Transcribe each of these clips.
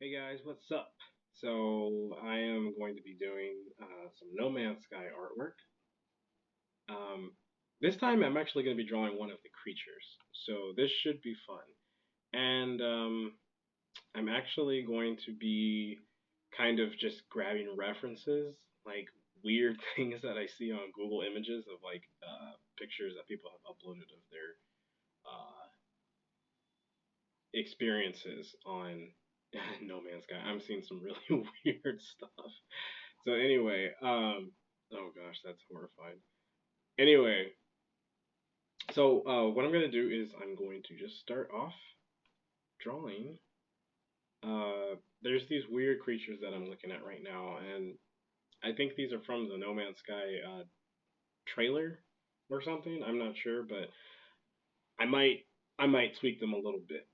Hey guys, what's up? So I am going to be doing some No Man's Sky artwork. Um, this time I'm actually going to be drawing one of the creatures, so this should be fun. And I'm actually going to be kind of just grabbing references, like weird things that I see on Google Images of like pictures that people have uploaded of their uh, experiences on No Man's Sky. I'm seeing some really weird stuff. So anyway, oh gosh, that's horrifying. Anyway, so what I'm gonna do is I'm going to just start off drawing. There's these weird creatures that I'm looking at right now, and I think these are from the No Man's Sky trailer or something. I'm not sure, but I might I might tweak them a little bit.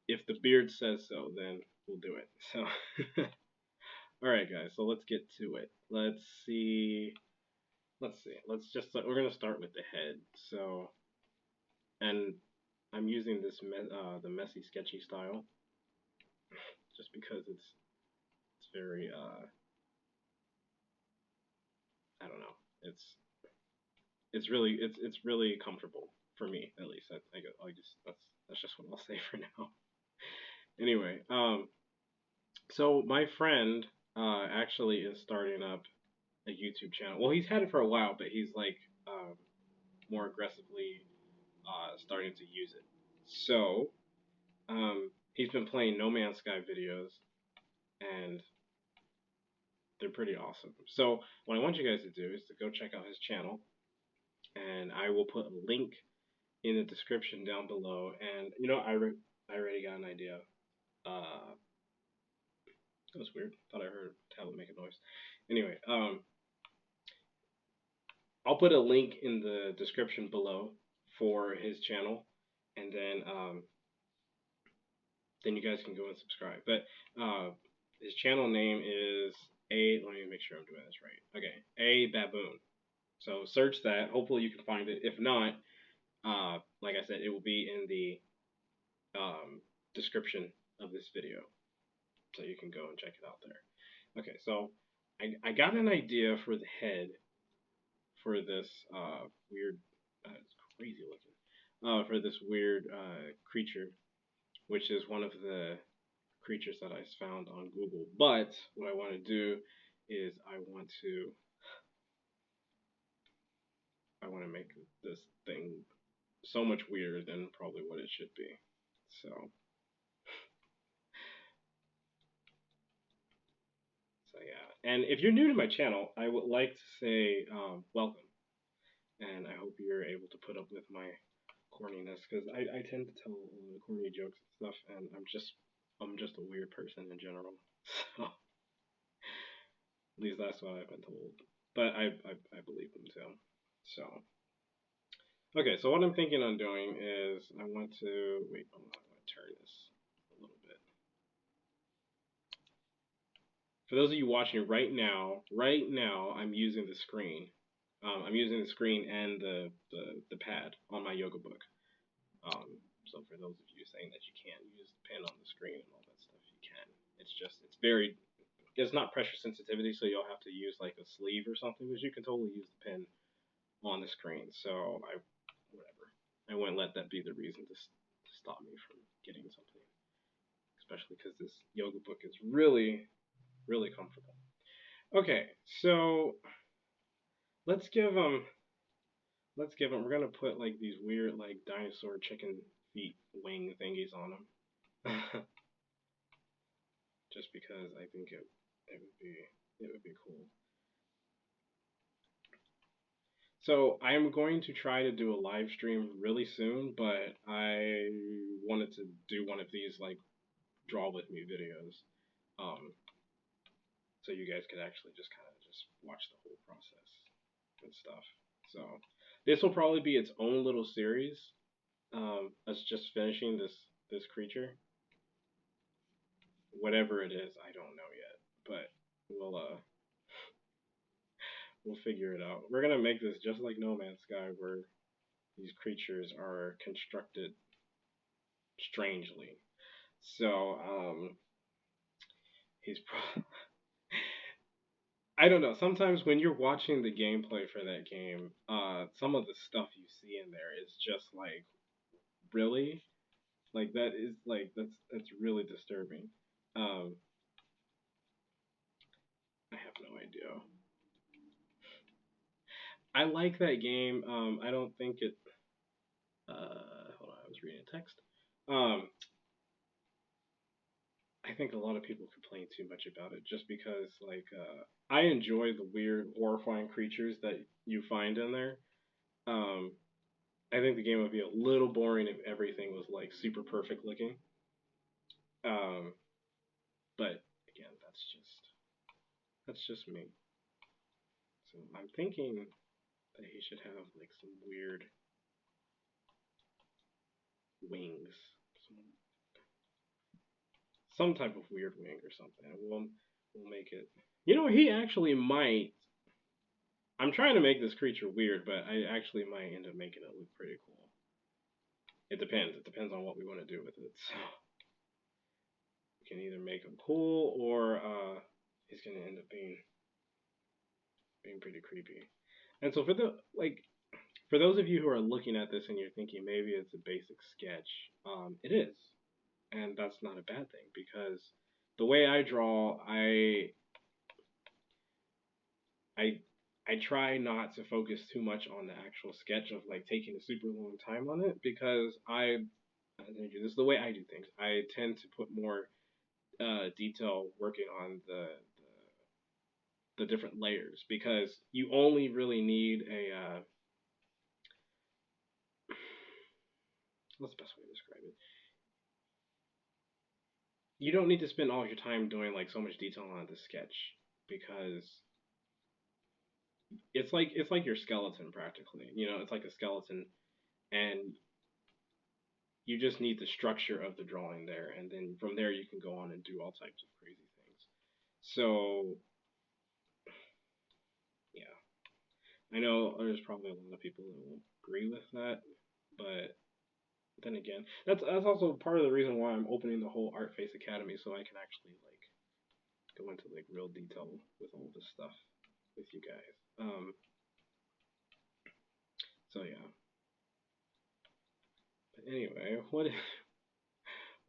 If the beard says so, then we'll do it. So, all right, guys. So let's get to it. Let's see. Let's see. We're gonna start with the head. So, and I'm using the messy sketchy style just because it's very I don't know. It's really comfortable for me at least. I just that's just what I'll say for now. Anyway, so my friend actually is starting up a YouTube channel. Well, he's had it for a while, but he's like more aggressively starting to use it. So he's been playing No Man's Sky videos, and they're pretty awesome. So what I want you guys to do is to go check out his channel, and I will put a link in the description down below. And I already got an idea. Uh, that was weird. Thought I heard a tablet make a noise. Anyway, I'll put a link in the description below for his channel, and then you guys can go and subscribe. But his channel name is a. Let me make sure I'm doing this right. Okay, a baboon. So search that. Hopefully you can find it. If not, like I said, it will be in the description of this video, so you can go and check it out there. Okay, so I got an idea for the head for this weird, it's crazy looking, for this weird creature, which is one of the creatures that I found on Google. But what I want to do is I want to make this thing so much weirder than probably what it should be. So So yeah, and if you're new to my channel, I would like to say welcome, and I hope you're able to put up with my corniness because I tend to tell corny jokes and stuff, and I'm just a weird person in general. So at least that's what I've been told, but I believe them too. So okay, so what I'm thinking on doing is I want to wait. I want to turn this a little bit. For those of you watching right now I'm using the screen. I'm using the screen and the pad on my yoga book. So for those of you saying that you can't use the pen on the screen and all that stuff, you can. It's not pressure sensitivity, so you'll have to use like a sleeve or something, but you can totally use the pen on the screen. So whatever. I wouldn't let that be the reason to stop me from getting something, especially because this yoga book is really comfortable. Okay, so let's give them. We're gonna put like these weird like dinosaur chicken feet wing thingies on them, just because I think it would be cool. So I am going to try to do a live stream really soon, but I wanted to do one of these like draw with me videos, um, so you guys could actually just kind of just watch the whole process and stuff. So this will probably be its own little series. Us just finishing this creature, whatever it is, I don't know yet, but we'll figure it out. We're gonna make this just like No Man's Sky, where these creatures are constructed strangely. So He's I don't know. Sometimes when you're watching the gameplay for that game, some of the stuff you see in there is just like really like that is like that's really disturbing. Um, I have no idea. I like that game. I don't think it. Hold on, I was reading a text. Um, I think a lot of people complain too much about it just because like I enjoy the weird, horrifying creatures that you find in there. Um, I think the game would be a little boring if everything was like super perfect looking. Um, but again, that's just me. So I'm thinking that he should have like some weird wings, some, some type of weird wing or something. We'll make it. You know, he actually might. I'm trying to make this creature weird, but I actually might end up making it look pretty cool. It depends. It depends on what we want to do with it. So we can either make him cool or he's gonna end up being pretty creepy. And so for those of you who are looking at this and you're thinking maybe it's a basic sketch, it is, and that's not a bad thing because the way I draw, I I try not to focus too much on the actual sketch of like taking a super long time on it because this is the way I do things. I tend to put more detail working on the different layers because you only really need a what's the best way to describe it? You don't need to spend all your time doing like so much detail on the sketch because it's like your skeleton practically. You know, it's like a skeleton, and you just need the structure of the drawing there, and then from there you can go on and do all types of crazy things. So yeah, I know there's probably a lot of people that won't agree with that, but then again, that's also part of the reason why I'm opening the whole Art Face Academy so I can actually like go into like real detail with all this stuff with you guys. So yeah. But anyway, what is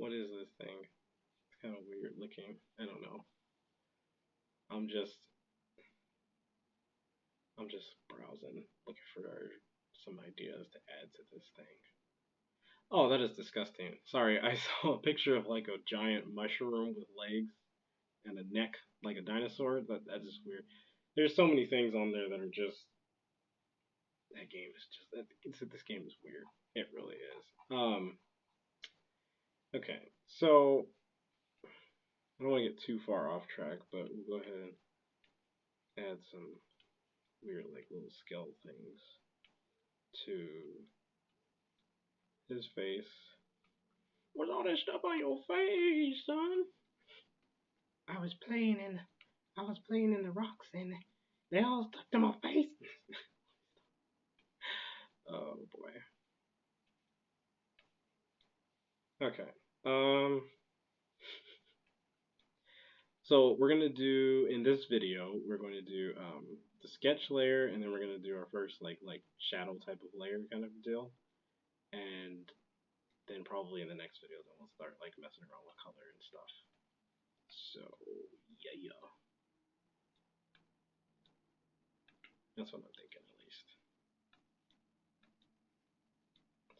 this thing? It's kind of weird looking. I don't know. I'm just I'm just browsing, looking for some ideas to add to this thing. Oh, that is disgusting. Sorry, I saw a picture of like a giant mushroom with legs and a neck like a dinosaur. That's just weird. There's so many things on there that are just that game is just this game is weird. It really is. Okay, so I don't want to get too far off track, but we'll go ahead and add some weird like little skull things to his face. What's all that stuff on your face, son? I was playing in I was playing in the rocks and they all stuck to my face. Oh boy. Okay. Um so we're gonna do in this video we're going to do the sketch layer and then we're gonna do our first like shadow type of layer kind of deal. And then probably in the next video then we'll start like messing around with color and stuff. So yeah. That's what I'm thinking at least.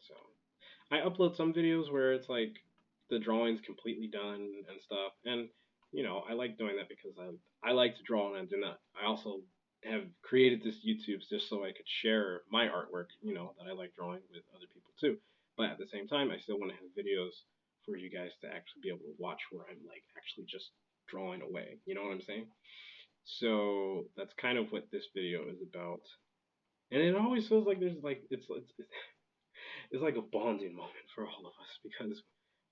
So I upload some videos where it's like the drawing's completely done and stuff, and you know I like doing that because I like to draw and I do not. I also have created this YouTube just so I could share my artwork, you know, that I like drawing with other people too. But at the same time, I still want to have videos for you guys to actually be able to watch where I'm like actually just drawing away. You know what I'm saying? So that's kind of what this video is about. And it always feels like there's like it's like a bonding moment for all of us because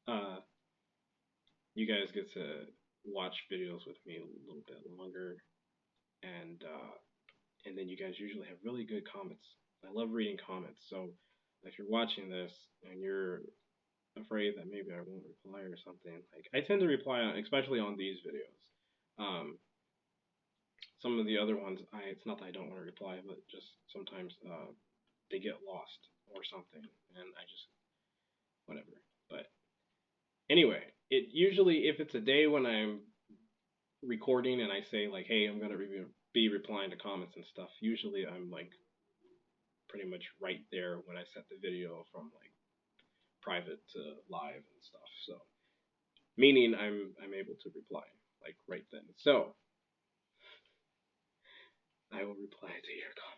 uh, you guys get to watch videos with me a little bit longer, and then you guys usually have really good comments. I love reading comments, so if you're watching this and you're afraid that maybe I won't reply or something, like I tend to reply on, especially on these videos. Um, some of the other ones, it's not that I don't want to reply, but just sometimes they get lost or something, and I just whatever. But anyway, it usually if it's a day when I'm recording and I say like, hey, I'm gonna be replying to comments and stuff. Usually I'm like pretty much right there when I set the video from like private to live and stuff. So meaning I'm able to reply like right then. So I will reply to your comments.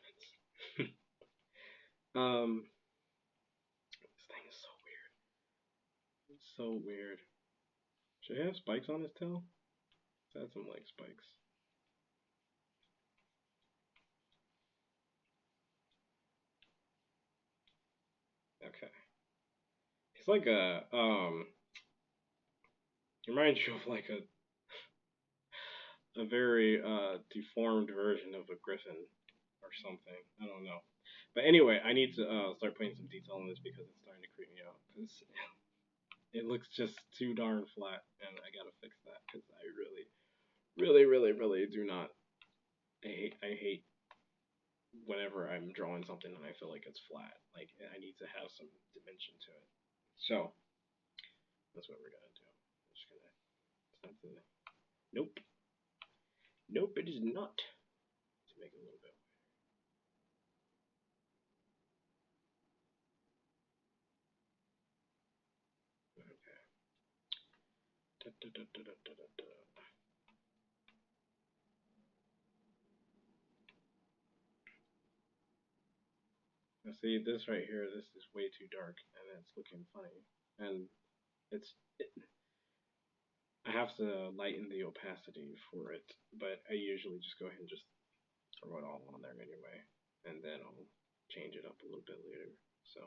This thing is so weird. It's so weird. Should he have spikes on his tail? Let's add some like spikes. Okay. He's like he reminds you of like a very deformed version of a griffin or something. I don't know. But anyway, I need to start putting some detail in this because it's starting to creep me out. Because it looks just too darn flat, and I gotta fix that because I really, really, really, really do not. I hate whenever I'm drawing something and I feel like it's flat. Like I need to have some dimension to it. So that's what we're gonna do. I'm just gonna. It's not the. Nope. Nope. It is not. To make it a little bit. Okay. Da, da, da, da, da, da, da. Now see this right here. This is way too dark, and it's looking funny. And it's it, I have to lighten the opacity for it, but I usually just go ahead and just throw it all on there anyway, and then I'll change it up a little bit later. So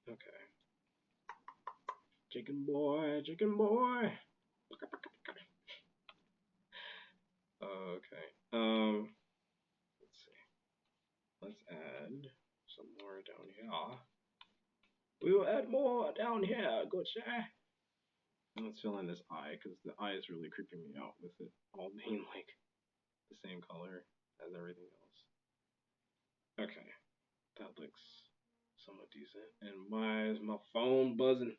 okay, chicken boy, chicken boy. Okay. Let's see. Let's add some more down here. We will add more down here. Good sir. And let's fill in this eye because the eye is really creeping me out with it all being like the same color as everything else. Okay, that looks somewhat decent. And why is my phone buzzing?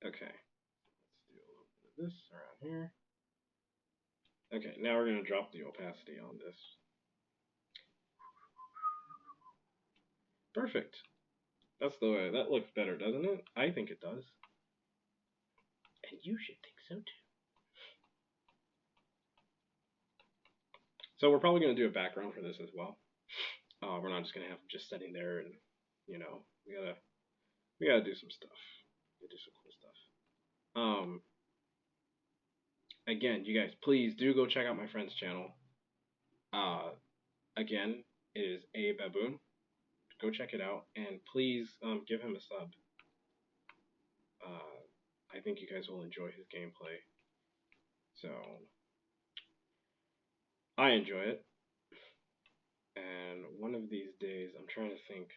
Okay, let's do a little bit of this around here. Okay, now we're gonna drop the opacity on this. Perfect. That's the way. That looks better, doesn't it? I think it does. And you should think so too. So we're probably gonna do a background for this as well. We're not just gonna have just sitting there and you know we gotta do some stuff. We gotta do some cool stuff. Again, you guys, please do go check out my friend's channel. Uh, again, it is a baboon. Go check it out, and please give him a sub. Uh, I think you guys will enjoy his gameplay. So I enjoy it, and one of these days, I'm trying to think.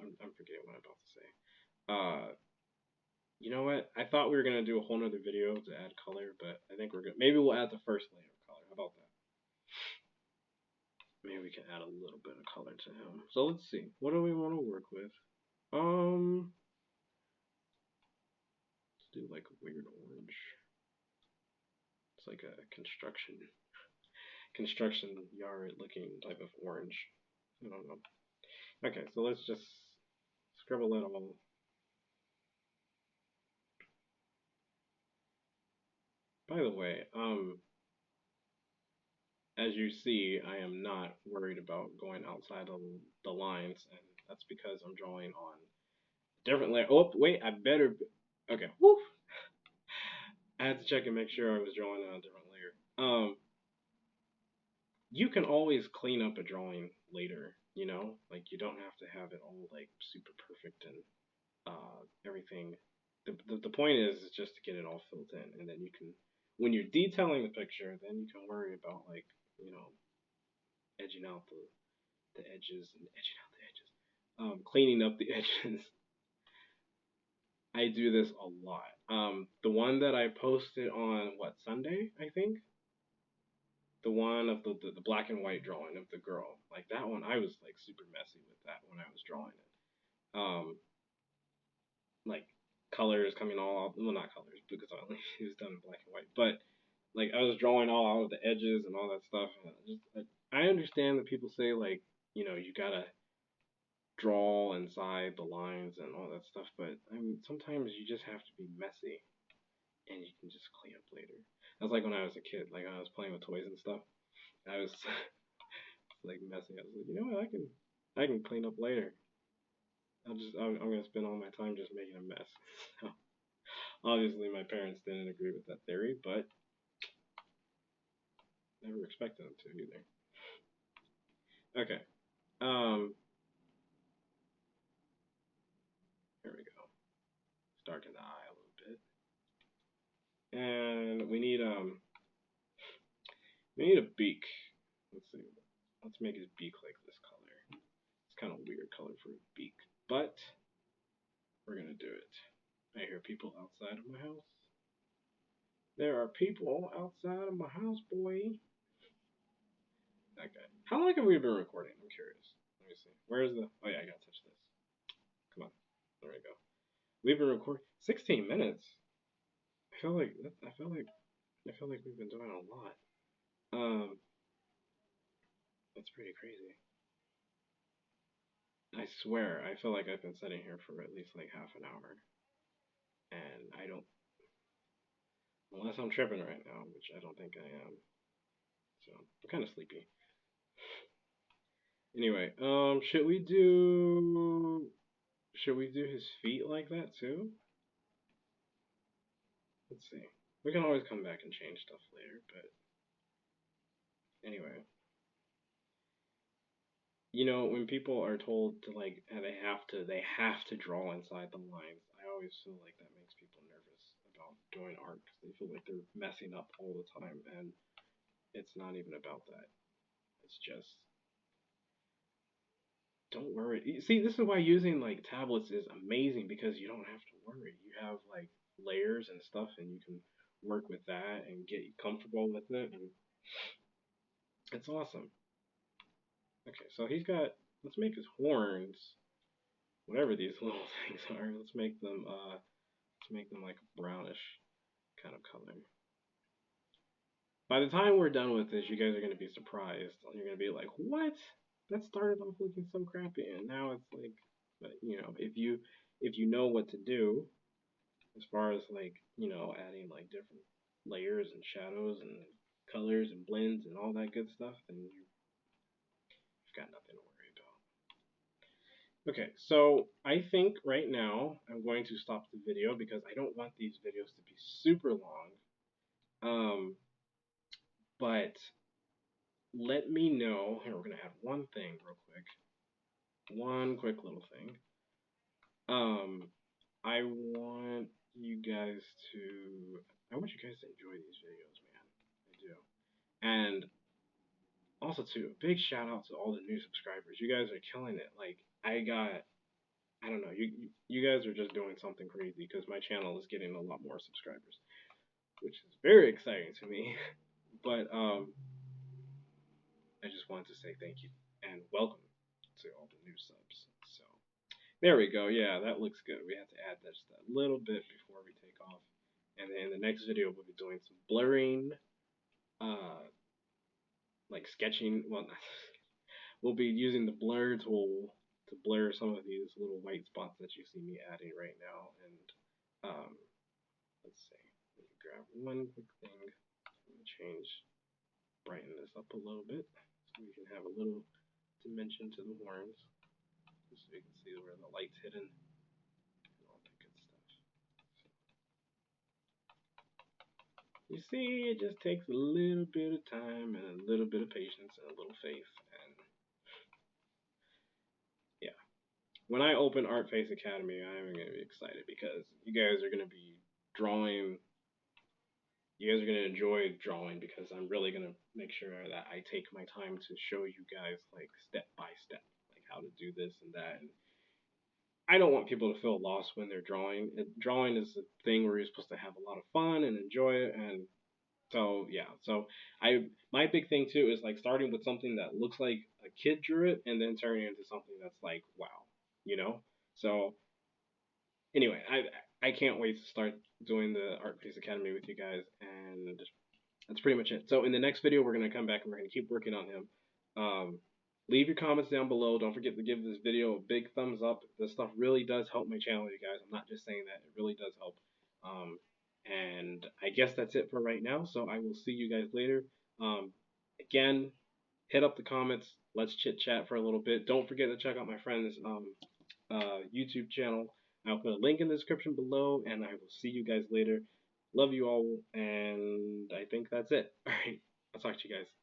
I'm forgetting what I'm about to say. You know what? I thought we were gonna do a whole nother video to add color, but I think we're good. Maybe we'll add the first layer of color. How about that? Maybe we can add a little bit of color to him. So let's see. What do we want to work with? Let's do like a weird orange. It's like a construction yard looking type of orange. I don't know. Okay, so let's just scribble it all. By the way, as you see, I am not worried about going outside of the lines, and that's because I'm drawing on different layer. Oh, wait, I better. Okay, woo. I had to check and make sure I was drawing on a different layer. You can always clean up a drawing later. Like you don't have to have it all like super perfect and everything. The point is just to get it all filled in, and then you can, when you're detailing the picture, then you can worry about like edging out the edges and edging out the edges, cleaning up the edges. I do this a lot. The one that I posted on what Sunday, I think, the one of the black and white drawing of the girl, like that one, I was like super messy with that when I was drawing it. Like colors coming all out, well not colors because I only it was done in black and white, but like I was drawing all out of the edges and all that stuff. And I understand that people say like you gotta draw inside the lines and all that stuff, but I mean sometimes you just have to be messy and you can just clean up later. That's like when I was a kid, like I was playing with toys and stuff. I was like messy. I was like, you know what, I can clean up later. I'm gonna spend all my time just making a mess. So, obviously, my parents didn't agree with that theory, but never expected them to either. Okay. Um. Here we go. Darken the eye a little bit, and we need a beak. Let's see. Let's make his beak like this color. It's kind of a weird color for a beak, but we're gonna do it. I hear people outside of my house. There are people outside of my house, boy. Okay. How long have we been recording? I'm curious. Let me see. Where's the? Oh yeah, I gotta touch this. Come on. There we go. We've been recording 16 minutes. I feel like I feel like we've been doing a lot. That's pretty crazy. I swear, I feel like I've been sitting here for at least like half an hour, and I don't, unless I'm tripping right now, which I don't think I am. So I'm kind of sleepy. Anyway, should we do his feet like that too? Let's see. We can always come back and change stuff later, but anyway. When people are told to like they have to draw inside the lines, I always feel like that makes people nervous about doing art because they feel like they're messing up all the time, and it's not even about that. It's just don't worry. See, this is why using like tablets is amazing because you don't have to worry. You have like layers and stuff, and you can work with that and get comfortable with it, and it's awesome. Okay, so he's got. Let's make his horns, whatever these little things are. Let's make them like a brownish kind of color. By the time we're done with this, you guys are gonna be surprised. You're gonna be like, "What? That started off looking so crappy, and now it's like." But if you know what to do as far as like adding like different layers and shadows and colors and blends and all that good stuff, then you've got nothing to worry about. Okay, so I think right now I'm going to stop the video because I don't want these videos to be super long. Um, but let me know. Here, we're gonna add one thing real quick. One quick little thing. Um, I want you guys to. I want you guys to enjoy these videos, man. I do. And also, too, a big shout out to all the new subscribers. You guys are killing it. Like, I don't know. You guys are just doing something crazy because my channel is getting a lot more subscribers, which is very exciting to me. But I just wanted to say thank you and welcome to all the new subs. So there we go. Yeah, that looks good. We have to add just a little bit before we take off, and then in the next video we'll be doing some blurring, uh, like sketching. Well, not, we'll be using the blur tool to blur some of these little white spots that you see me adding right now. And let's see. Let me grab one quick thing. I'm gonna brighten this up a little bit so we can have a little dimension to the horns, just so you can see where the light's hidden and all that good stuff. You see, it just takes a little bit of time and a little bit of patience and a little faith. And yeah, when I open Art Face Academy, I'm going to be excited because you guys are going to be drawing you guys are gonna enjoy drawing because I'm really gonna make sure that I take my time to show you guys like step by step, like how to do this and that. And I don't want people to feel lost when they're drawing. Drawing is a thing where you're supposed to have a lot of fun and enjoy it, and so yeah. So I my big thing too is like starting with something that looks like a kid drew it, and then turning it into something that's like wow, you know. So anyway, I can't wait to start doing the Art Piece Academy with you guys, and that's pretty much it. So in the next video, we're gonna come back and we're gonna keep working on him. Um, leave your comments down below. Don't forget to give this video a big thumbs up. This stuff really does help my channel, you guys. I'm not just saying that; it really does help. Um, and I guess that's it for right now. So I will see you guys later. Again, hit up the comments. Let's chit chat for a little bit. Don't forget to check out my friend's YouTube channel. I'll put a link in the description below, and I will see you guys later. Love you all, and I think that's it. All right, I'll talk to you guys.